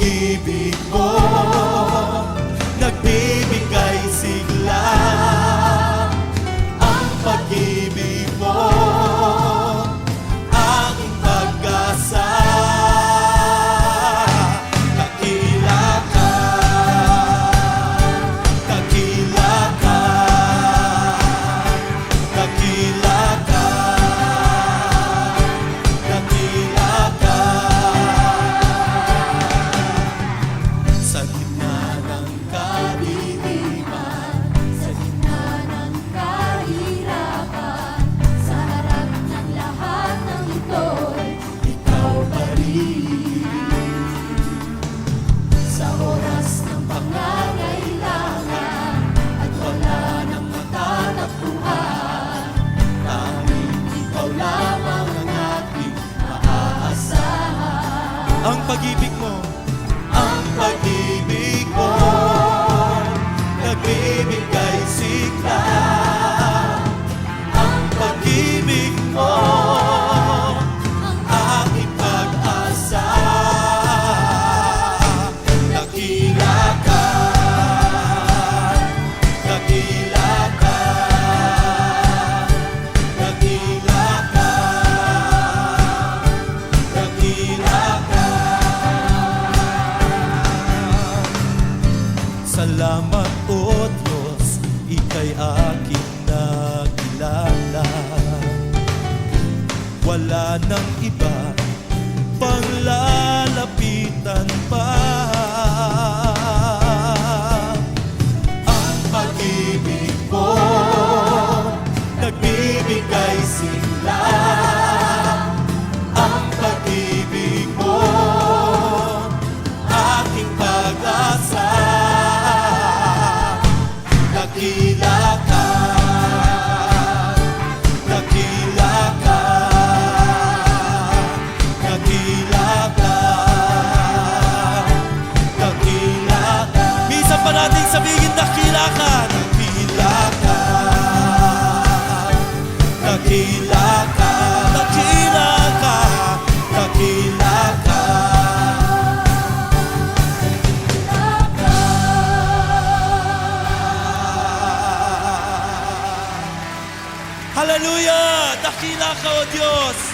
pag-ibig mo nagbibigay sigla. Ang pag-ibig mo aking pag-asa. Dakila ka, dakila ka, dakila ka, dakila ka. Sa gitna ng kadiliman, sa gitna ng kahirapan, sa harap ng lahat ng ito'y ikaw pa rin. sa oras ng pangangailangan at wala nang matatakbuhan, Tanging ikaw lamang ang aking maaasahan. ang pag-ibig mo, ang pag-ibig mo nagbibigay sigla. Ang pag-ibig mo ang aking pag-asa. Dakila ka, dakila ka, dakila ka, dakila ka. Salamat o Diyos, ika'y aking nakilala. Wala nang iba pang lalapitan pa. Ang pag-ibig mo nagbibigay sigla. Ang pag-ibig mo aking pag-asa. Dakila ka, dakila ka, dakila ka, dakila ka. Minsan pa nating sabihin, dakila ka, dakila ka, dakila ka, dakila ka, dakila ka. Hallelujah! Dakila ka, O Diyos!